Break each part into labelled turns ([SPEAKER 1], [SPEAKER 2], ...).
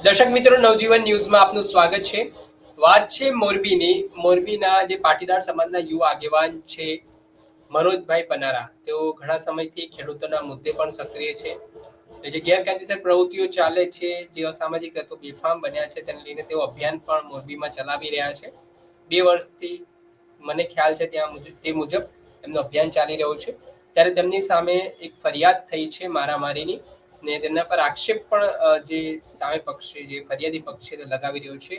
[SPEAKER 1] દર્શક મિત્રો, નવજીવન ન્યૂઝમાં આપનું સ્વાગત છે. વાત છે મોરબીના જે પાટીદાર સમાજના યુવા આગેવાન છે મનોજભાઈ પનારા. તેઓ ઘણા સમયથી ખેડૂતોના મુદ્દે પણ સક્રિય છે. જે ગેરકાયદેસર પ્રવૃત્તિઓ ચાલે છે, જે અસામાજિક તત્વો બેફામ બન્યા છે, તેને લઈને તેઓ અભિયાન પણ મોરબીમાં ચલાવી રહ્યા છે. 2 વર્ષથી મને ખ્યાલ છે તે મુજબ એમનું અભિયાન ચાલી રહ્યું છે. ત્યારે તેમની સામે એક ફરિયાદ થઈ છે મારામારીની, ને તેમના પર આક્ષેપ પણ જે સામે પક્ષે જે ફરિયાદી પક્ષ છે તે લગાવી રહ્યો છે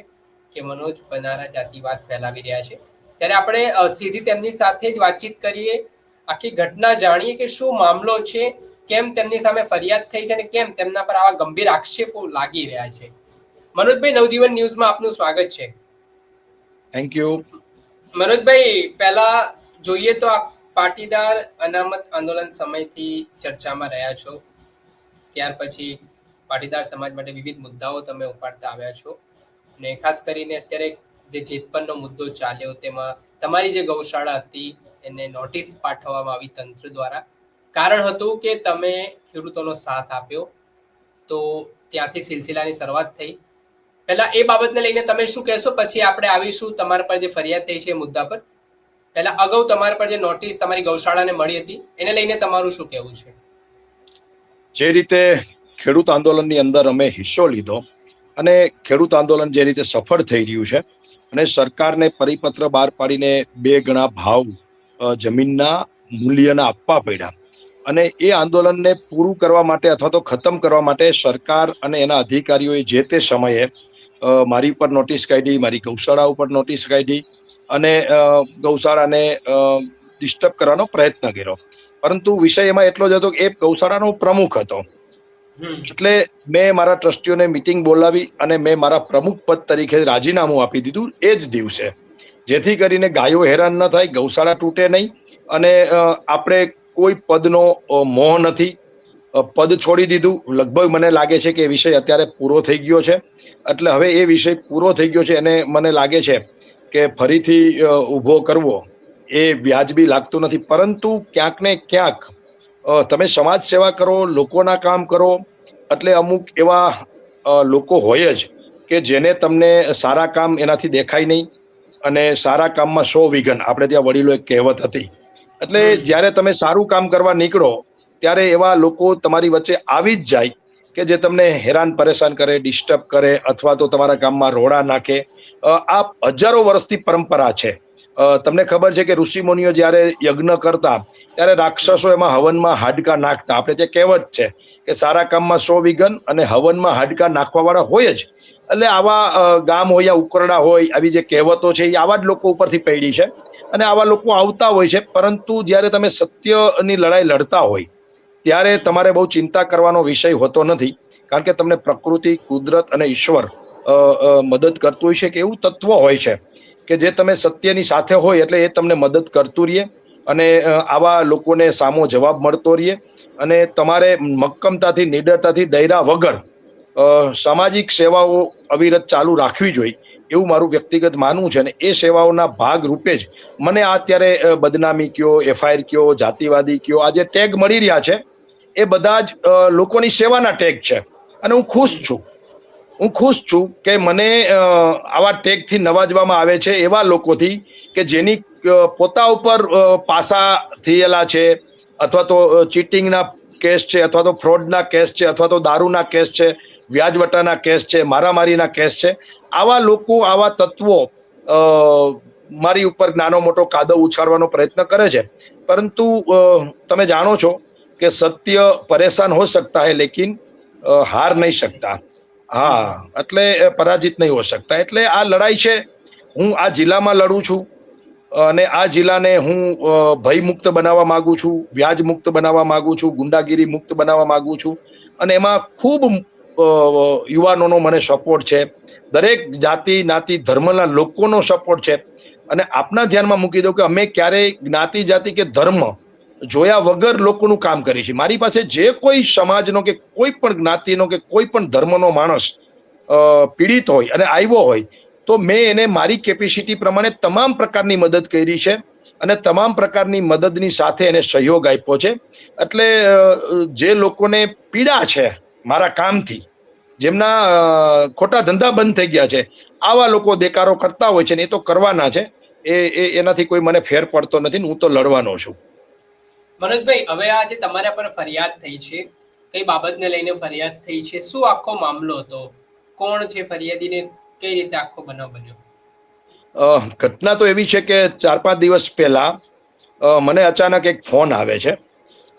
[SPEAKER 1] કે મનોજ પનારા જાતિવાદ ફેલાવી રહ્યા છે. ત્યારે આપણે સીધી તેમની સાથે જ વાતચીત કરીએ, આખી ઘટના જાણીએ કે શું મામલો છે, કેમ તેમની સામે ફરિયાદ થઈ છે અને કેમ તેમના પર આવા ગંભીર આક્ષેપો લાગી રહ્યા છે. મનોજભાઈ, નવજીવન ન્યૂઝમાં આપનું સ્વાગત છે.
[SPEAKER 2] Thank you.
[SPEAKER 1] મનોજભાઈ, પહેલા જોઈએ તો આપ પાટીદાર અનામત આંદોલન સમયથી ચર્ચામાં રહ્યા છો. ત્યાર પછી પાટીદાર સમાજ માટે વિવિધ મુદ્દાઓ તમે ઉપાડતા આવ્યા છો, અને ખાસ કરીને અત્યારે જે જેતપરનો મુદ્દો ચાલ્યો તેમાં તમારી જે ગૌશાળા હતી એને નોટિસ પાઠવવામાં આવી તંત્ર દ્વારા. કારણ હતું કે તમે ખેડૂતોનો સાથ આપ્યો, તો ત્યાંથી સિલસિલાની શરૂઆત થઈ. પહેલા એ બાબતને લઈને તમે શું કહેશો, પછી આપણે આવીશું તમારા પર જે ફરિયાદ થઈ છે એ મુદ્દા પર. પહેલા અગાઉ તમારા પર જે નોટિસ તમારી ગૌશાળાને મળી હતી એને લઈને તમારું શું કહેવું છે?
[SPEAKER 2] જે રીતે ખેડૂત આંદોલનની અંદર અમે હિસ્સો લીધો અને ખેડૂત આંદોલન જે રીતે સફળ થઈ રહ્યું છે અને સરકારને પરિપત્ર બહાર પાડીને 2 ગણા ભાવ જમીનના મૂલ્યના આપવા પડ્યા, અને એ આંદોલનને પૂરું કરવા માટે અથવા તો ખતમ કરવા માટે સરકાર અને એના અધિકારીઓએ જે તે સમયે મારી ઉપર નોટિસ કાઢી, મારી ગૌશાળા ઉપર નોટિસ કાઢી અને ગૌશાળાને ડિસ્ટર્બ કરવાનો પ્રયત્ન કર્યો. પરંતુ વિષય એમાં એટલો જ હતો કે એ ગૌશાળાનો પ્રમુખ હતો, એટલે મેં મારા ટ્રસ્ટીઓને મીટિંગ બોલાવી અને મેં મારા પ્રમુખ પદ તરીકે રાજીનામું આપી દીધું એ જ દિવસે, જેથી કરીને ગાયો હેરાન ન થાય, ગૌશાળા તૂટે નહીં, અને આપણે કોઈ પદનો મોહ નથી. પદ છોડી દીધું. લગભગ મને લાગે છે કે એ વિષય અત્યારે પૂરો થઈ ગયો છે. એટલે હવે એ વિષય પૂરો થઈ ગયો છે અને મને લાગે છે કે ફરીથી ઊભો કરવો એ વ્યાજબી લાગતું નથી. પરંતુ ક્યાંક ને ક્યાંક તમે સમાજ સેવા કરો, લોકોના કામ કરો, એટલે અમુક એવા લોકો હોય જ કે જેને તમને સારા કામ એનાથી દેખાય નહીં, અને સારા કામમાં 100 વિઘન, આપણે ત્યાં વડીલો એક કહેવત હતી. એટલે જ્યારે તમે સારું કામ કરવા નીકળો ત્યારે એવા લોકો તમારી વચ્ચે આવી જ જાય કે જે તમને હેરાન પરેશાન કરે, ડિસ્ટર્બ કરે, અથવા તો તમારા ગામમાં રોડા નાખે. આ હજારો વર્ષથી પરંપરા છે. તમને ખબર છે કે ઋષિમુનિઓ જ્યારે યજ્ઞ કરતા ત્યારે રાક્ષસો એમાં હવનમાં હાડકા નાખતા. આપણે ત્યાં કહેવત છે કે સારા કામમાં 100 વિઘન અને હવનમાં હાડકા નાખવા વાળા હોય જ. એટલે આવા ગામ હોય યા ઉકરડા હોય, આવી જે કહેવતો છે એ આવા જ લોકો ઉપરથી પડી છે અને આવા લોકો આવતા હોય છે. પરંતુ જ્યારે તમે સત્યની લડાઈ લડતા હોય ત્યારે તમારે બહુ ચિંતા કરવાનો વિષય હોતો નથી, કારણ કે તમને પ્રકૃતિ, કુદરત અને ઈશ્વર મદદ કરતું હોય છે કે એવું તત્વ હોય છે કે જે તમે સત્યની સાથે હોય એટલે એ તમને મદદ કરતું રહીએ અને આવા લોકોને સામો જવાબ મળતો રહીએ. અને તમારે મક્કમતાથી, નિડરતાથી, ડર્યા વગર સામાજિક સેવાઓ અવિરત ચાલુ રાખવી જોઈએ એવું મારું વ્યક્તિગત માનવું છે. અને એ સેવાઓના ભાગ રૂપે જ મને અત્યારે બદનામી કયો, FIR કયો, જાતિવાદી કયો, આ જે ટેગ મળી રહ્યા છે એ બધા જ લોકોની સેવાના ટેગ છે. અને હું ખુશ છું કે મને આવા ટેગથી નવાજવામાં આવે છે એવા લોકોથી કે જેની પોતા ઉપર પાસા થયેલા છે, અથવા તો ચીટિંગના કેસ છે, અથવા તો ફ્રોડના કેસ છે, અથવા તો દારૂના કેસ છે, વ્યાજવટાના કેસ છે, મારામારીના કેસ છે. આવા લોકો, આવા તત્વો મારી ઉપર નાનો મોટો કાદવ ઉછાળવાનો પ્રયત્ન કરે છે. પરંતુ તમે જાણો છો કે સત્ય પરેશાન હો सकता है लेकिन हार नहीं सकता. હા, એટલે પરાજિત નહીં હો શકતા. એટલે આ લડાઈ છે, હું આ જિલ્લામાં લડું છું અને આ જિલ્લાને હું ભય મુક્ત બનાવવા માંગુ છું, વ્યાજ મુક્ત બનાવવા માંગુ છું, ગુંડાગીરી મુક્ત બનાવવા માંગુ છું. અને એમાં ખૂબ યુવાનોનો મને સપોર્ટ છે, દરેક જાતિ, જ્ઞાતિ, ધર્મના લોકોનો સપોર્ટ છે. અને આપના ધ્યાનમાં મૂકી દઉં કે અમે ક્યારેય જ્ઞાતિ, જાતિ કે ધર્મ જોયા વગર લોકોનું કામ કરીએ છીએ. મારી પાસે જે કોઈ સમાજનો કે કોઈ પણ જ્ઞાતિનો કે કોઈ પણ ધર્મનો માણસ પીડિત હોય અને આવ્યો હોય તો મેં એને મારી કેપેસિટી પ્રમાણે તમામ પ્રકારની મદદ કરી છે અને તમામ પ્રકારની મદદની સાથે એને સહયોગ આપ્યો છે. એટલે જે લોકોને પીડા છે મારા કામથી, જેમના ખોટા ધંધા બંધ થઈ ગયા છે, આવા લોકો દેકારો કરતા હોય છે ને એ તો કરવાના છે. એનાથી કોઈ મને ફેર પડતો નથી ને હું તો લડવાનો છું.
[SPEAKER 1] મનોજભાઈ, હવે આ જે તમારા પર ફરિયાદ થઈ છે, કઈ બાબતને લઈને ફરિયાદ થઈ છે, શું આખો મામલો હતો, કોણ છે ફરિયાદીને, કઈ રીતે આખો બનાવ બન્યો?
[SPEAKER 2] ઘટના તો એવી છે કે 4-5 દિવસ પહેલા મને અચાનક એક ફોન આવે છે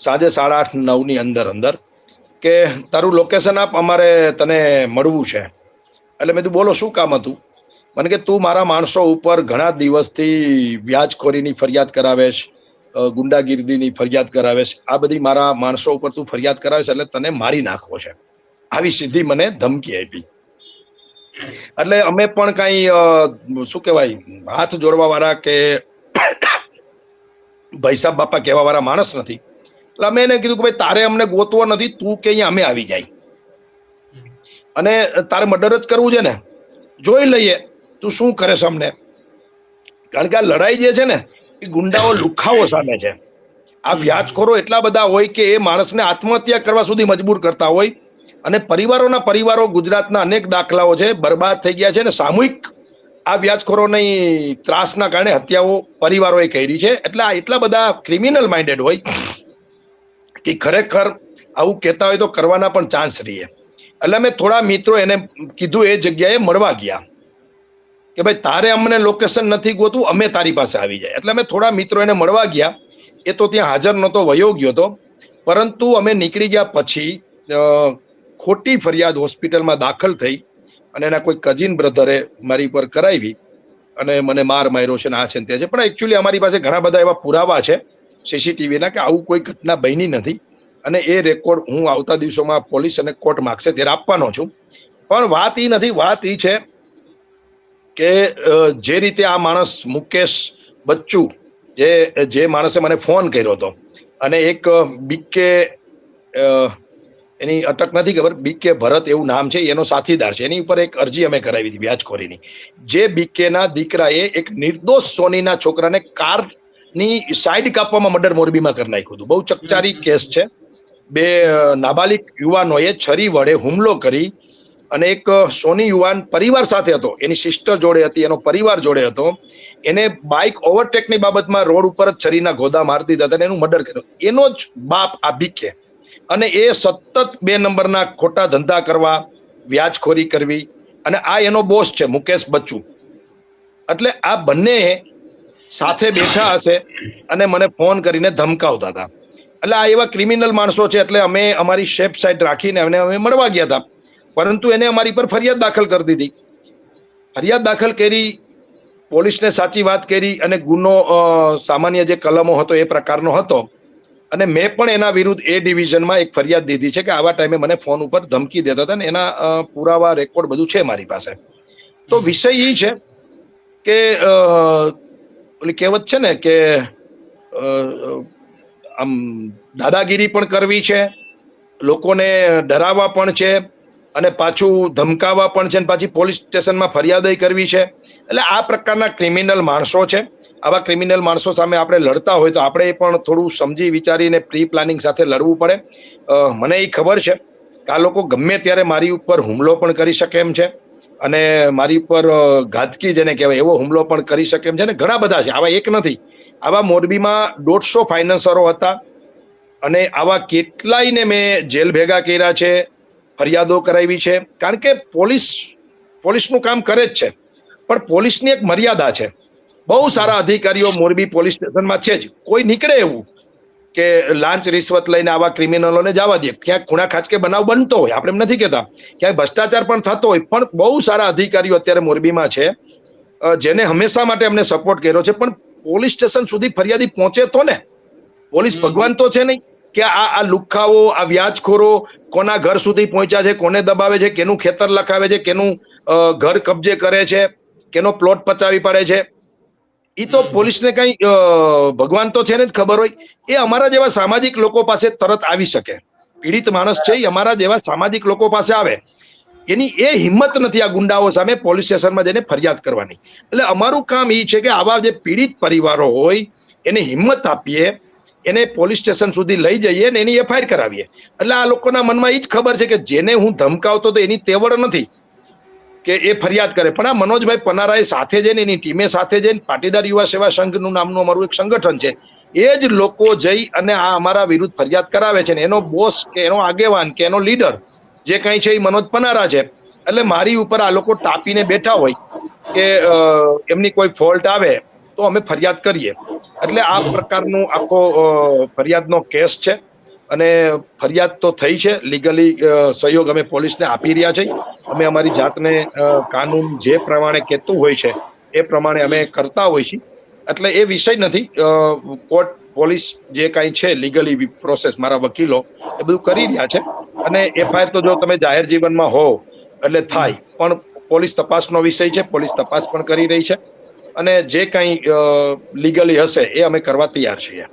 [SPEAKER 2] સાંજે 8:30-9 ની અંદર કે તારું લોકેશન આપ, અમારે તને મળવું છે. એટલે મેં કીધું બોલો શું કામ હતું? મને કે તું મારા માણસો ઉપર ઘણા દિવસથી વ્યાજખોરીની ફરિયાદ કરાવે છે, ગુંડાગીર્દીની ફરિયાદ કરાવે છે, આ બધી મારા માણસો ઉપર તું ફરિયાદ કરાવે છે એટલે તને મારી નાખવો છે. આવી સીધી મને ધમકી આપી. એટલે અમે પણ કઈ શું કહેવાય, હાથ જોડવા વાળા કે ભાઈ સાહેબ બાપા કહેવા વાળા માણસ નથી. એટલે અમે એને કીધું કે ભાઈ તારે અમને ગોતવો નથી, તું કે અહીંયા અમે આવી જાય અને તારે મર્ડર જ કરવું છે ને, જોઈ લઈએ તું શું કરે છે અમને. કારણ કે આ લડાઈ જે છે ને એ ગુંડાઓ લુખાઓ સામે છે. આ વ્યાજખોરો એટલા બધા હોય કે એ માણસને આત્મહત્યા કરવા સુધી મજબૂર કરતા હોય. અને પરિવારો ગુજરાતના અનેક દાખલાઓ છે, બરબાદ થઈ ગયા છે ને સામૂહિક આ વ્યાજખોરોની ત્રાસના કારણે હત્યાઓ પરિવારોએ કરી છે. એટલે આ એટલા બધા ક્રિમિનલ માઇન્ડેડ હોય કે ખરેખર આવું કહેતા હોય તો કરવાના પણ ચાન્સ રહીએ. એટલે અમે થોડા મિત્રો એને કીધું એ જગ્યાએ મળવા ગયા કે ભાઈ તારે અમને લોકેશન નથી ગોતું, અમે તારી પાસે આવી જાય. એટલે અમે થોડા મિત્રો એને મળવા ગયા. એ તો ત્યાં હાજર નહોતો, વયો ગયો હતો. પરંતુ અમે નીકળી ગયા પછી ખોટી ફરિયાદ હોસ્પિટલમાં દાખલ થઈ અને એના કોઈ કઝિન બ્રધરે મારી પર કરાવી અને મને માર માર્યો છે ને આ છે ને તે છે. પણ એકચ્યુઅલી અમારી પાસે ઘણા બધા એવા પુરાવા છે સીસીટીવીના કે આવું કોઈ ઘટના બની નથી. અને એ રેકોર્ડ હું આવતા દિવસોમાં પોલીસ અને કોર્ટ માગશે ત્યારે આપવાનો છું. પણ વાત એ નથી, વાત એ છે કે જે રીતે આ માણસ મુકેશ બચ્ચુ, જે માણસે મને ફોન કર્યો હતો અને એક બીકે, એની અટક નથી ખબર, બીકે ભરત એવું નામ છે, એનો સાથીદાર છે, એની ઉપર એક અરજી અમે કરાવી હતી વ્યાજખોરીની. જે બીકેના દીકરાએ એક નિર્દોષ સોનીના છોકરાને કારની સાઈડ કાપવામાં મર્ડર મોરબીમાં કરી નાખ્યું હતું. બહુ ચકચારી કેસ છે. 2 નાબાલિગ યુવાનોએ છરી વડે હુમલો કરી અને એક સોની યુવાન પરિવાર સાથે હતો, એની સિસ્ટર જોડે હતી, એનો પરિવાર જોડે હતો, એને બાઇક ઓવરટેકની બાબતમાં રોડ ઉપર જ છરીના ગોદા મારી દીધા હતા અને એનું મર્ડર કર્યું. એનો જ બાપ આ બીકે. અને એ સતત 2 નંબરના ખોટા ધંધા કરવા, વ્યાજખોરી કરવી, અને આ એનો બોસ છે મુકેશ બચ્ચુ. એટલે આ બંને સાથે બેઠા હશે અને મને ફોન કરીને ધમકાવતા હતા. એટલે આ એવા ક્રિમિનલ માણસો છે. એટલે અમે અમારી શેપ સાઈડ રાખીને અમે મળવા ગયા હતા. પરંતુ એને અમારી પર ફરિયાદ દાખલ કરી દીધી. ફરિયાદ દાખલ કરી, પોલીસને સાચી વાત કરી અને ગુનો સામાન્ય જે કલમો હતો એ પ્રકારનો હતો. અને મેં પણ એના વિરુદ્ધ એ ડિવિઝનમાં એક ફરિયાદ દીધી છે કે આવા ટાઈમે મને ફોન ઉપર ધમકી દેતા હતા ને એના પુરાવા રેકોર્ડ બધું છે મારી પાસે. તો વિષય એ છે કે ઓલી કહેવત છે ને કે આમ દાદાગીરી પણ કરવી છે, લોકોને ડરાવવા પણ છે અને પાછું ધમકાવવા પણ છે, અને પાછી પોલીસ સ્ટેશનમાં ફરિયાદ કરવી છે. એટલે આ પ્રકારના ક્રિમિનલ માણસો છે. આવા ક્રિમિનલ માણસો સામે આપણે લડતા હોય તો આપણે પણ થોડું સમજી વિચારીને પ્રી પ્લાનિંગ સાથે લડવું પડે. મને એ ખબર છે કે આ લોકો ગમે ત્યારે મારી ઉપર હુમલો પણ કરી શકે એમ છે અને મારી ઉપર ઘાતકી જેને કહેવાય એવો હુમલો પણ કરી શકે એમ છે. ને ઘણા બધા છે, આવા એક નથી. આવા મોરબીમાં 150 ફાઇનાન્સરો હતા અને આવા કેટલાયને મેં જેલ ભેગા કર્યા છે, ફરિયાદો કરાવી છે. કારણ કે પોલીસનું કામ કરે જ છે, પણ પોલીસની એક મર્યાદા છે. બહુ સારા અધિકારીઓ મોરબી પોલીસ સ્ટેશનમાં છે જ. કોઈ નીકળે એવું કે લાંચ રિશ્વત લઈને આવા ક્રિમિનલોને જવા દે, ક્યાંક ખૂણા ખાંચકે બનાવ બનતો હોય, આપણે એમ નથી કહેતા, ક્યાંક ભ્રષ્ટાચાર પણ થતો હોય, પણ બહુ સારા અધિકારીઓ અત્યારે મોરબીમાં છે જેને હંમેશા માટે અમને સપોર્ટ કર્યો છે. પણ પોલીસ સ્ટેશન સુધી ફરિયાદી પહોંચે તો ને, પોલીસ ભગવાન તો છે નહીં કે આ લુખાઓ, આ વ્યાજખોરો કોના ઘર સુધી પહોંચ્યા છે, કોને દબાવે છે, કેનું ખેતર લખાવે છે, કેનું ઘર કબજે કરે છે, કેનો પ્લોટ પચાવી પાડે છે, એ તો પોલીસને કઈ ભગવાન તો છે ને જ ખબર હોય. એ અમારા જેવા સામાજિક લોકો પાસે તરત આવી શકે. પીડિત માણસ છે એ અમારા જેવા સામાજિક લોકો પાસે આવે, એની એ હિંમત નથી આ ગુંડાઓ સામે પોલીસ સ્ટેશનમાં જઈને ફરિયાદ કરવાની. એટલે અમારું કામ એ છે કે આવા જે પીડિત પરિવારો હોય એને હિંમત આપીએ એને પોલીસ સ્ટેશન સુધી લઈ જઈએ ને એની એફઆઈઆર કરાવીએ. એટલે આ લોકોના મનમાં એ જ ખબર છે કે જેને હું ધમકાવતો તો એની તેવડ નથી કે એ ફરિયાદ કરે, પણ આ મનોજભાઈ પનારાએ સાથે જઈને એની ટીમે સાથે જઈને પાટીદાર યુવા સેવા સંઘનું નામનું અમારું એક સંગઠન છે, એ જ લોકો જઈ અને આ અમારા વિરુદ્ધ ફરિયાદ કરાવે છે ને એનો બોસ કે એનો આગેવાન કે એનો લીડર જે કંઈ છે એ મનોજ પનારા છે. એટલે મારી ઉપર આ લોકો ટાપીને બેઠા હોય કે એમની કોઈ ફોલ્ટ આવે તો અમે ફરિયાદ કરીએ. એટલે આ પ્રકારનું આખો ફરિયાદનો કેસ છે અને ફરિયાદ તો થઈ છે. લીગલી સહયોગ અમે પોલીસને આપી રહ્યા છીએ. અમે અમારી જાતને કાનૂન જે પ્રમાણે કહેતું હોય છે એ પ્રમાણે અમે કરતા હોય છીએ. એટલે એ વિષય નથી. કોર્ટ પોલીસ જે કાંઈ છે લીગલી પ્રોસેસ મારા વકીલો એ બધું કરી રહ્યા છે અને એફઆઈઆર તો જો તમે જાહેર જીવનમાં હો એટલે થાય, પણ પોલીસ તપાસનો વિષય છે. પોલીસ તપાસ પણ કરી રહી છે અને જે કંઈ લીગલી હશે એ અમે કરવા તૈયાર છીએ.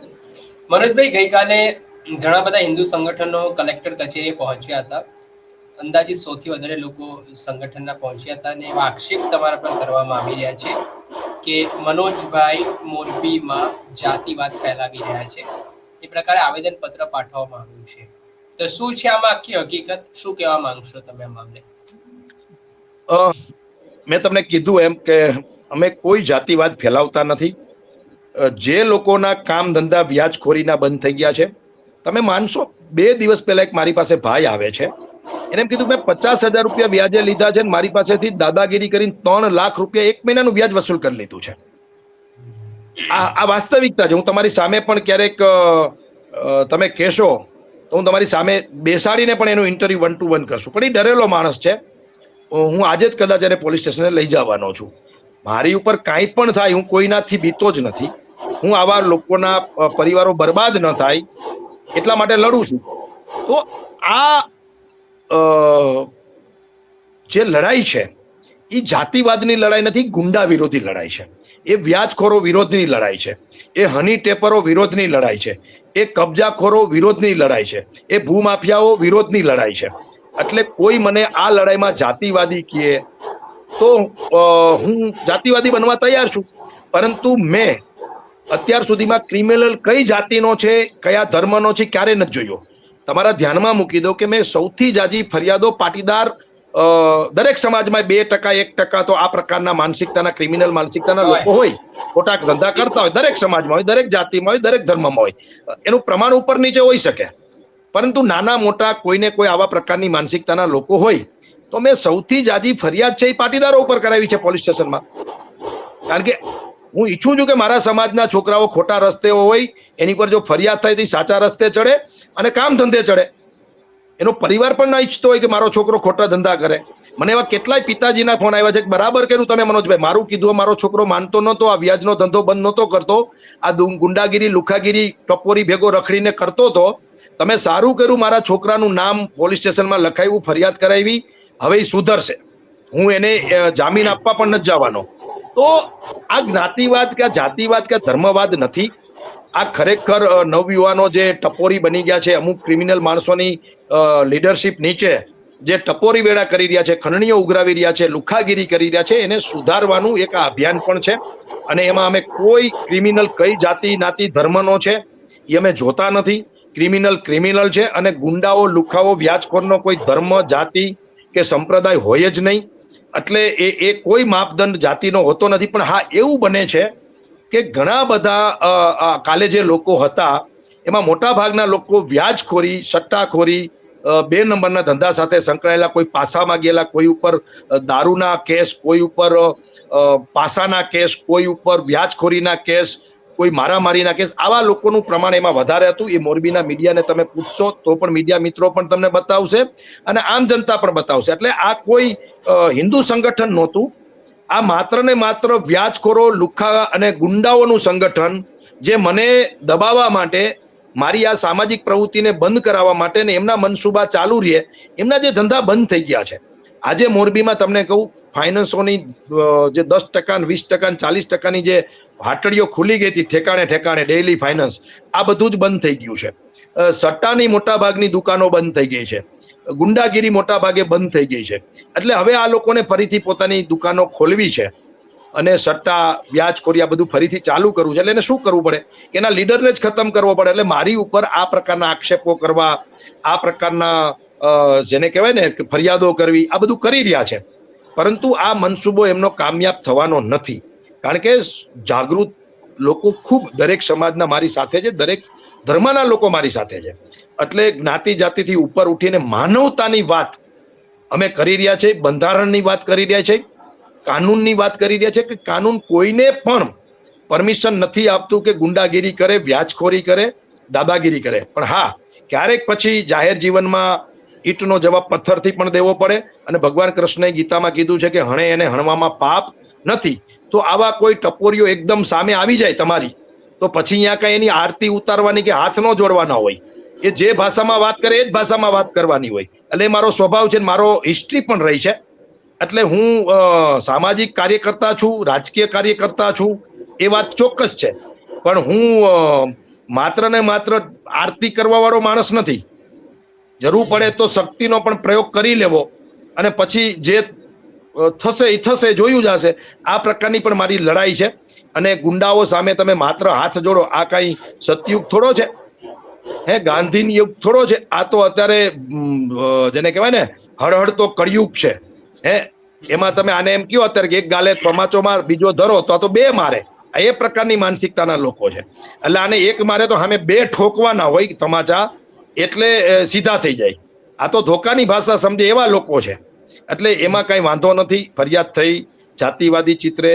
[SPEAKER 1] મનોજભાઈ, ગઈકાલે ઘણા બધા હિન્દુ સંગઠનો કલેક્ટર કચેરીએ પહોંચ્યા હતા. અંદાજિત 100 થી વધારે લોકો સંગઠનના પહોંચ્યા હતા અને એવા આક્ષેપ તમારા પર કરવામાં આવી રહ્યા છે કે મનોજભાઈ મોરબીમાં જાતિવાદ ફેલાવી રહ્યા છે. એ પ્રકારે આવેદનપત્ર પાઠવવામાં આવ્યું છે. તો શું છે આમાં આખી હકીકત? શું કહેવા માંગશો તમે આ મામલે?
[SPEAKER 2] મેં તમને કીધું એમ કે અમે કોઈ જાતિવાદ ફેલાવતા નથી. જે લોકોના કામ ધંધા વ્યાજખોરીના બંધ થઈ ગયા છે, તમે માનશો 2 દિવસ પહેલા એક મારી પાસે ભાઈ આવે છે, એને એમ કીધું મેં 50,000 રૂપિયા વ્યાજે લીધા છે, મારી પાસેથી દાદાગીરી કરીને 3 લાખ રૂપિયા 1 મહિનાનું વ્યાજ વસૂલ કરી લીધું છે. આ વાસ્તવિકતા છે. હું તમારી સામે પણ ક્યારેક તમે કહેશો તો હું તમારી સામે બેસાડીને પણ એનું ઇન્ટરવ્યુ 1 to 1 કરશું, પણ એ ડરેલો માણસ છે. હું આજે જ કદાચ એને પોલીસ સ્ટેશને લઈ જવાનો છું. મારી ઉપર કાંઈ પણ થાય હું કોઈનાથી બીતો જ નથી. હું આવા લોકોના પરિવારો બરબાદ ન થાય એટલા માટે લડું છું. તો આ જે લડાઈ છે એ જાતિવાદની લડાઈ નથી, ગુંડા વિરોધી લડાઈ છે. એ વ્યાજખોરો વિરોધની લડાઈ છે. એ હની ટેપરો વિરોધની લડાઈ છે. એ કબજાખોરો વિરોધની લડાઈ છે. એ ભૂમાફિયાઓ વિરોધની લડાઈ છે. એટલે કોઈ મને આ લડાઈમાં જાતિવાદી કહે તો હું જાતિવાદી બનવા તૈયાર છું, પરંતુ મેં અત્યાર સુધીમાં ક્રિમિનલ કઈ જાતિનો છે, કયા ધર્મનો છે, ક્યારે નથી જોયો. તમારા ધ્યાનમાં મૂકી દો કે મેં સૌથી જાજી ફરિયાદો પાટીદાર દરેક સમાજમાં 2% 1% તો આ પ્રકારના માનસિકતાના ક્રિમિનલ માનસિકતાના લોકો હોય, ખોટા ધંધા કરતા હોય, દરેક સમાજમાં હોય, દરેક જાતિમાં હોય, દરેક ધર્મમાં હોય. એનું પ્રમાણ ઉપર નીચે હોઈ શકે, પરંતુ નાના મોટા કોઈને કોઈ આવા પ્રકારની માનસિકતાના લોકો હોય તો મેં સૌથી જાજી ફરિયાદ છે એ પાટીદારો ઉપર કરાવી છે પોલીસ સ્ટેશનમાં. કારણ કે હું ઈચ્છું છું કે મારા સમાજના છોકરાઓ ખોટા રસ્તે હોય એની પર જો ફરિયાદ થાય તો સાચા રસ્તે ચડે અને કામ ધંધે ચડે. એનો પરિવાર પણ ના ઈચ્છતો હોય કે મારો છોકરો ખોટા ધંધા કરે. મને એવા કેટલાય પિતાજીના ફોન આવ્યા છે કે બરાબર કર્યું તમે મનોજભાઈ, મારું કીધું મારો છોકરો માનતો નહોતો, આ વ્યાજનો ધંધો બંધ નહોતો કરતો, આ ગુંડાગીરી લુખાગીરી ટપોરી ભેગો રખડીને કરતો હતો, તમે સારું કર્યું મારા છોકરાનું નામ પોલીસ સ્ટેશનમાં લખાવ્યું, ફરિયાદ કરાવી, હવે એ સુધરશે, હું એને જામીન આપવા પણ નથી જવાનો. તો આ જ્ઞાતિવાદ કે જાતિવાદ કે ધર્મવાદ નથી. આ ખરેખર નવયુવાનો જે ટપોરી બની ગયા છે, અમુક ક્રિમિનલ માણસોની લીડરશિપ નીચે જે ટપોરી વેળા કરી રહ્યા છે, ખંડણીઓ ઉઘરાવી રહ્યા છે, લુખાગીરી કરી રહ્યા છે, એને સુધારવાનું એક આ અભિયાન પણ છે. અને એમાં અમે કોઈ ક્રિમિનલ કઈ જાતિ નાતિ ધર્મનો છે એ અમે જોતા નથી. ક્રિમિનલ છે અને ગુંડાઓ લુખાઓ વ્યાજખોરનો કોઈ ધર્મ જાતિ કે સંપ્રદાય હોય જ નહીં. એટલે એ કોઈ માપદંડ જાતિનો હોતો નથી. પણ હા, એવું બને છે કે ઘણા બધા કાલે જે લોકો હતા એમાં મોટા ભાગના લોકો વ્યાજખોરી, સટ્ટાખોરી, 2 નંબરના ધંધા સાથે સંકળાયેલા, કોઈ પાસામાં ગયેલા, કોઈ ઉપર દારૂના કેસ, કોઈ ઉપર પાસાના કેસ, કોઈ ઉપર વ્યાજખોરીના કેસ, કોઈ મારામારીના કેસ, આવા લોકોનું પ્રમાણ એમાં વધારે હતું. એ મોરબીના મીડિયાને તમે પૂછશો તો પણ મીડિયા મિત્રો પણ તમને બતાવશે અને આમ જનતા પણ બતાવશે. એટલે આ કોઈ હિન્દુ સંગઠન નહોતું. આ માત્ર ને માત્ર વ્યાજખોરો, લુખ્ખા અને ગુંડાઓનું સંગઠન, જે મને દબાવવા માટે, મારી આ સામાજિક પ્રવૃત્તિને બંધ કરાવવા માટે ને એમના મનસુબા ચાલુ રહે, એમના જે ધંધા બંધ થઈ ગયા છે. આજે મોરબીમાં તમને કહું, ફાઇનાન્સોની જે 10% 20% 40%ની જે હાટડીઓ ખુલી ગઈ હતી ઠેકાણે ડેઇલી ફાઇનાન્સ, આ બધું જ બંધ થઈ ગયું છે. સટ્ટાની મોટા ભાગની દુકાનો બંધ થઈ ગઈ છે. ગુંડાગીરી મોટા ભાગે બંધ થઈ ગઈ છે. એટલે હવે આ લોકોને ફરીથી પોતાની દુકાનો ખોલવી છે. અને સટ્ટા વ્યાજખોરી આ બધું ફરીથી ચાલુ કરવું છે. એટલે એને શું કરવું પડે? એના લીડરને જ ખતમ કરવો પડે. એટલે મારી ઉપર આ પ્રકારના આક્ષેપો કરવા, આ પ્રકારના જેને કહેવાય ને કે ફરિયાદો કરવી, આ બધું કરી રહ્યા છે. પરંતુ આ મનસૂબો એમનો કામયાબ થવાનો નથી. કારણ કે જાગૃત લોકો ખૂબ દરેક સમાજના મારી સાથે છે, દરેક ધર્મના લોકો મારી સાથે છે. એટલે જ્ઞાતિ જાતિથી ઉપર ઉઠીને માનવતાની વાત અમે કરી રહ્યા છીએ, બંધારણની વાત કરી રહ્યા છીએ, કાનૂનની વાત કરી રહ્યા છે કે કાનૂન કોઈને પણ પરમિશન નથી આપતું કે ગુંડાગીરી કરે, વ્યાજખોરી કરે, દાદાગીરી કરે. પણ હા, ક્યારેક પછી જાહેર જીવનમાં ઈંટનો જવાબ પથ્થરથી પણ દેવો પડે. અને ભગવાન કૃષ્ણએ ગીતામાં કીધું છે કે હણે એને હણવામાં પાપ નથી. તો આવા કોઈ ટપોરીઓ એકદમ સામે આવી જાય તમારી, તો પછી અહીંયા કઈ એની આરતી ઉતારવાની કે હાથ ન જોડવાના હોય. એ જે ભાષામાં વાત કરે એ જ ભાષામાં વાત કરવાની હોય. એટલે એ મારો સ્વભાવ છે, મારો હિસ્ટ્રી પણ રહી છે. એટલે હું સામાજિક કાર્યકર્તા છું, રાજકીય કાર્યકર્તા છું, એ વાત ચોક્કસ છે. પણ હું માત્ર ને માત્ર આરતી કરવા વાળો માણસ નથી. જરૂર પડે તો શક્તિનો પણ પ્રયોગ કરી લેવો, અને પછી જે થશે એ થશે, જોયું જ હશે. આ પ્રકારની પણ મારી લડાઈ છે. અને ગુંડાઓ સામે તમે માત્ર હાથ જોડો, આ કઈ સતયુગ થોડો છે? ગાંધી યુગ થોડો છે? આ તો અત્યારે જેને કહેવાય ને હળહળ તો કળિયુગ છે. એમાં તમે આને એમ કહો અત્યારે કે એક ગાલે તમાચો માર, બીજો ધરો તો બે મારે. એ પ્રકારની માનસિકતાના લોકો છે. એટલે આને એક મારે તો સામે બે ઠોકવાના હોય તમાચા, એટલે સીધા થઈ જાય. આ તો ધોકાની ભાષા સમજે એવા લોકો છે. એટલે એમાં કઈ વાંધો નથી. ફરિયાદ થઈ, જાતિવાદી ચિત્રે,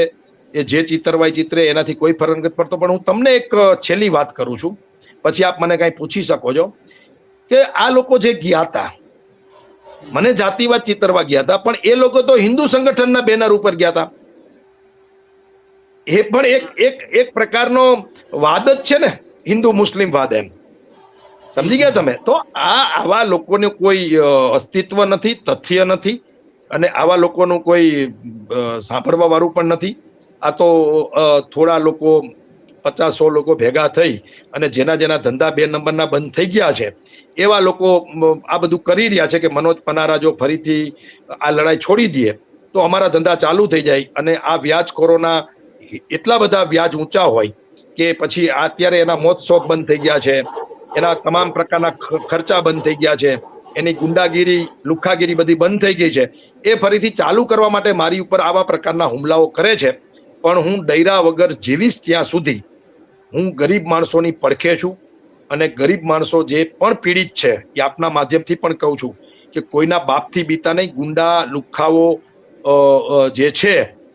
[SPEAKER 2] એ જે ચિત્રવાય ચિત્રે, એનાથી કોઈ ફરક નથી પડતો. પણ હું તમને એક છેલ્લી વાત કરું છું, પછી આપ મને કઈ પૂછી શકો છો કે આ લોકો જે ગયા હતા, મને જાતિવાદ ચિતરવા ગયા હતા, પણ એ લોકો તો હિન્દુ સંગઠનના બેનર ઉપર ગયા હતા. એ પણ એક પ્રકારનો વાદ જ છે ને, હિન્દુ મુસ્લિમ વાદ. એમ સમજી ગયા તમે? તો આવા લોકોને કોઈ અસ્તિત્વ નથી, તથ્ય નથી, અને આવા લોકોનું કોઈ સાંભળવા વાળું પણ નથી. આ તો થોડા લોકો, 50-100 લોકો ભેગા થઈ અને જેના ધંધા 2 નંબરના બંધ થઈ ગયા છે, એવા લોકો આ બધું કરી રહ્યા છે કે મનોજ પનારા જો ફરીથી આ લડાઈ છોડી દે તો અમારા ધંધા ચાલુ થઈ જાય. અને આ વ્યાજખોરોના એટલા બધા વ્યાજ ઊંચા હોય કે પછી અત્યારે એના મોત શોખ બંધ થઈ ગયા છે, એના તમામ પ્રકારના ખર્ચા બંધ થઈ ગયા છે, એની ગુંડાગીરી, લુખ્ખાગીરી બધી બંધ થઈ ગઈ છે. એ ફરીથી ચાલુ કરવા માટે મારી ઉપર આવા પ્રકારના હુમલાઓ કરે છે. પણ હું ડૈરા વગર જીવીશ ત્યાં સુધી હું ગરીબ માણસોની પડખે છું. અને ગરીબ માણસો જે પણ પીડિત છે, એ આપના માધ્યમથી પણ કહું છું કે કોઈના બાપથી બીતા નહીં. ગુંડા, લુખ્ખાઓ જે છે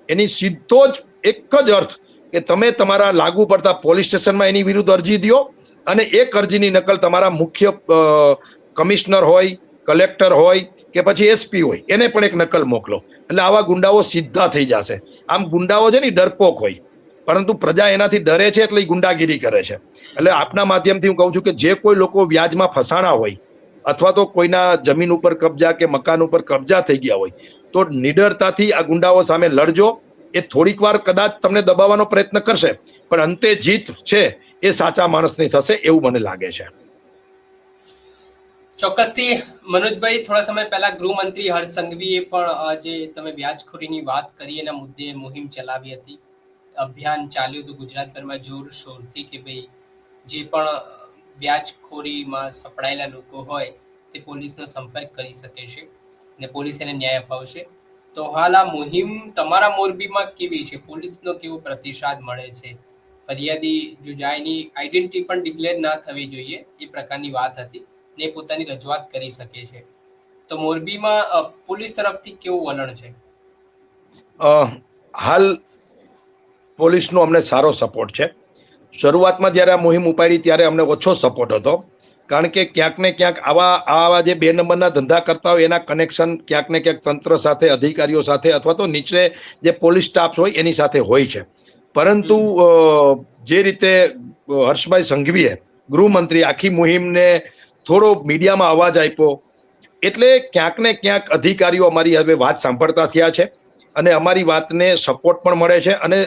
[SPEAKER 2] એની સીધો જ એક જ અર્થ કે તમે તમારા લાગુ પડતા પોલીસ સ્ટેશનમાં એની વિરુદ્ધ અરજી દો, અને એક અરજીની નકલ તમારા મુખ્ય કમિશનર હોય, કલેક્ટર હોય કે પછી એસપી હોય, એને પણ એક નકલ મોકલો. એટલે આવા ગુંડાઓ સીધા થઈ જશે. આમ ગુંડાઓ છે ને ડરપોક હોય, પરંતુ પ્રજા એનાથી ડરે છે એટલે ગુંડાગીરી કરે છે. એટલે આપના માધ્યમથી હું કહું છું કે જે કોઈ લોકો વ્યાજમાં ફસાણા હોય, અથવા તો કોઈના જમીન ઉપર કબજા કે મકાન ઉપર કબજા થઈ ગયા હોય, તો નિડરતાથી આ ગુંડાઓ સામે લડજો. એ થોડીક વાર કદાચ તમને દબાવવાનો પ્રયત્ન કરશે, પણ અંતે જીત છે એ સાચા માણસની થશે એવું મને લાગે છે.
[SPEAKER 1] ચોક્કસથી મનોજભાઈ, થોડા સમય પહેલા ગૃહમંત્રી હર્ષ સંઘવીએ પણ જે તમે વ્યાજખોરીની વાત કરી એના મુદ્દે મુહિમ ચલાવી હતી. અભિયાન ચાલ્યું હતું ગુજરાતભરમાં જોરશોરથી કે ભાઈ જે પણ વ્યાજખોરીમાં સપડાયેલા લોકો હોય તે પોલીસનો સંપર્ક કરી શકે છે અને પોલીસ એને ન્યાય અપાવશે. તો હાલ આ મુહિમ તમારા મોરબીમાં કેવી છે? પોલીસનો કેવો પ્રતિસાદ મળે છે? ફરિયાદી જો જાય એની આઈડેન્ટિટી પણ ડિક્લેર ના થવી જોઈએ, એ પ્રકારની વાત હતી, ને પોતાની રજૂઆત કરી શકે છે. તો મોરબીમાં પોલીસ તરફથી કેવું વલણ છે?
[SPEAKER 2] હાલ પોલીસનો અમને સારો સપોર્ટ છે. શરૂઆતમાં જ્યારે આ મુહિમ ઉપાડી ત્યારે અમને ઓછો સપોર્ટ હતો, કારણ કે ક્યાંક ને ક્યાંક આવા જે 2 નંબરના ધંધા કરતા હોય એના કનેક્શન ક્યાંક ને ક્યાંક તંત્ર સાથે, અધિકારીઓ સાથે, અથવા તો નીચે જે પોલીસ સ્ટાફ હોય એની સાથે હોય છે. પરંતુ જે રીતે હર્ષભાઈ સંઘવીએ, ગૃહમંત્રી, આખી મુહિમને થોડો મીડિયામાં અવાજ આપ્યો, એટલે ક્યાંક ને ક્યાંક અધિકારીઓ અમારી હવે વાત સાંભળતા થયા છે અને અમારી વાતને સપોર્ટ પણ મળે છે. અને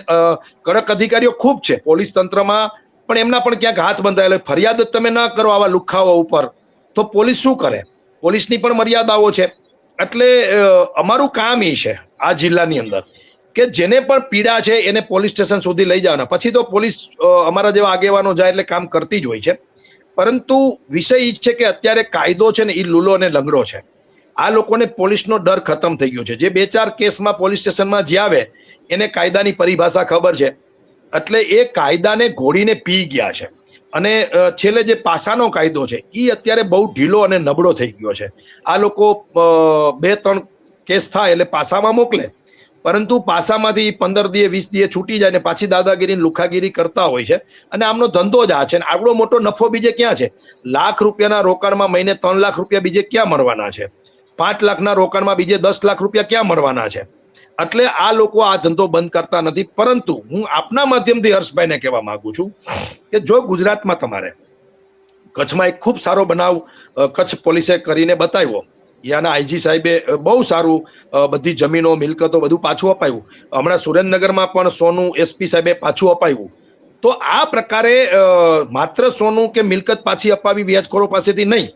[SPEAKER 2] કડક અધિકારીઓ ખૂબ છે પોલીસ તંત્રમાં, પણ એમના પણ ક્યાંક હાથ બંધાયેલો. ફરિયાદ જ તમે ન કરો આવા લુખ્ખાઓ ઉપર તો પોલીસ શું કરે? પોલીસની પણ મર્યાદાઓ છે. એટલે અમારું કામ એ છે આ જિલ્લાની અંદર કે જેને પણ પીડા છે એને પોલીસ સ્ટેશન સુધી લઈ જવાના. પછી તો પોલીસ અમારા જેવા આગેવાનો જાય એટલે કામ કરતી જ હોય છે. પરંતુ વિષય એ છે કે અત્યારે કાયદો છે ને એ લૂલો અને લંગડો છે. આ લોકોને પોલીસનો ડર ખતમ થઈ ગયો છે. જે 2-4 કેસમાં પોલીસ સ્ટેશનમાં જે આવે એને કાયદાની પરિભાષા ખબર છે, એટલે એ કાયદાને ઘોડીને પી ગયા છે. અને છેલ્લે જે પાસાનો કાયદો છે એ અત્યારે બહુ ઢીલો અને નબળો થઈ ગયો છે. આ લોકો 2-3 કેસ થાય એટલે પાસામાં મોકલે, પરંતુ પાસામાંથી 15 દિવસે 20 દિવસે છૂટી જાય ને પાછી દાદાગીરી લુખાગીરી કરતા હોય છે. અને આમનો ધંધો જ આ છે. આવડો મોટો નફો બીજે ક્યાં છે? લાખ રૂપિયાના રોકાણમાં મહિને 3 લાખ રૂપિયા બીજે ક્યાં મળવાના છે? 5 લાખના રોકાણમાં બીજે 10 લાખ રૂપિયા ક્યાં મળવાના છે? એટલે આ લોકો આ ધંધો બંધ કરતા નથી. પરંતુ હું આપના માધ્યમથી હર્ષભાઈને કહેવા માંગુ છું કે જો ગુજરાતમાં તમારે કચ્છમાં એક ખૂબ સારો બનાવ કચ્છ પોલીસે કરીને બતાવ્યો, યાના આઈજી સાહેબે બહુ સારું બધી જમીનો મિલકતો બધું પાછું અપાયું. હમણાં સુરેન્દ્રનગરમાં પણ સોનું એસપી સાહેબે પાછું અપાવ્યું. તો આ પ્રકારે માત્ર સોનું કે મિલકત પાછી અપાવી વ્યાજખોરો પાસેથી નહીં,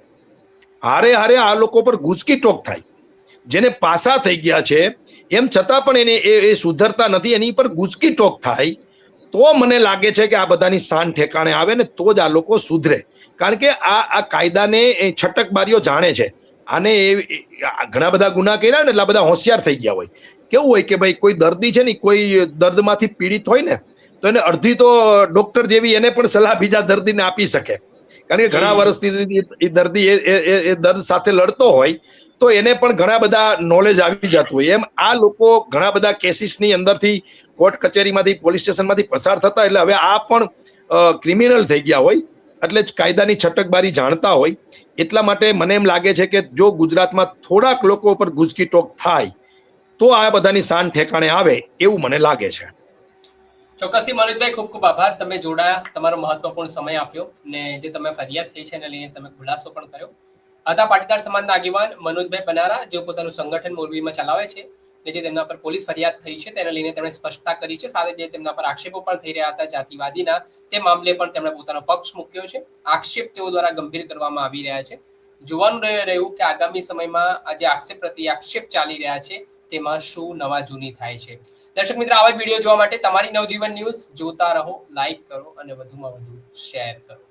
[SPEAKER 2] હારે હારે આ લોકો પર ગુજકી ટોક થાય. જેને પાસા થઈ ગયા છે એમ છતાં પણ એને એ સુધરતા નથી, એની પર ગુજકી ટોક થાય, તો મને લાગે છે કે આ બધાની શાન ઠેકાણે આવે ને તો જ આ લોકો સુધરે. કારણ કે આ કાયદાને છટકબારીઓ જાણે છે. આને ઘણા બધા ગુના કર્યા ને એટલે આ બધા હોશિયાર થઈ ગયા હોય. કેવું હોય કે ભાઈ કોઈ દર્દી છે ને, કોઈ દર્દમાંથી પીડિત હોય ને તો એને અડધી તો ડોક્ટર જેવી એને પણ સલાહ બીજા દર્દીને આપી શકે. કારણ કે ઘણા વર્ષથી એ દર્દી એ દર્દ સાથે લડતો હોય તો એને પણ ઘણા બધા નોલેજ આવી જતું હોય. એમ આ લોકો ઘણા બધા કેસીસની અંદરથી કોર્ટ કચેરીમાંથી પોલીસ સ્ટેશનમાંથી પસાર થતા, એટલે હવે આ પણ ક્રિમિનલ થઈ ગયા હોય, એટલે જ કાયદાની છટકબારી જાણતા હોય. એટલા માટે મને એમ લાગે છે કે જો ગુજરાતમાં થોડાક લોકો ઉપર ગુજકી ટોક થાય તો આ બધાની શાન ઠેકાણે આવે એવું મને લાગે છે.
[SPEAKER 1] ચોક્કસથી મનોજભાઈ, ખૂબ ખૂબ આભાર. તમે જોડાયા, તમારો મહત્વપૂર્ણ સમય આપ્યો ને જે તમે ફરિયાદ થઈ છે એને લઈને તમે ખુલાસો પણ કર્યો. હતા પાટીદાર સમાજના આગેવાન મનોજભાઈ પનારા, જેઓ પોતાનું સંગઠન મોરબીમાં ચલાવે છે ને જે તેમના પર પોલીસ ફરિયાદ થઈ છે તેને લઈને તેમણે સ્પષ્ટતા કરી છે. સાથે જે તેમના પર આક્ષેપો પણ થઈ રહ્યા હતા જાતિવાદીના, તે મામલે પણ તેમણે પોતાનો પક્ષ મૂક્યો છે. આક્ષેપ તેઓ દ્વારા ગંભીર કરવામાં આવી રહ્યા છે. જોવાનું રહ્યું કે આગામી સમયમાં આ જે આક્ષેપ પ્રતિ આક્ષેપ ચાલી રહ્યા છે તેમાં શું નવા જૂની થાય છે. દર્શક મિત્રો, આવા જ વિડીયો જોવા માટે તમારી નવજીવન ન્યૂઝ જોતા રહો, લાઈક કરો અને વધુમાં વધુ શેર કરો.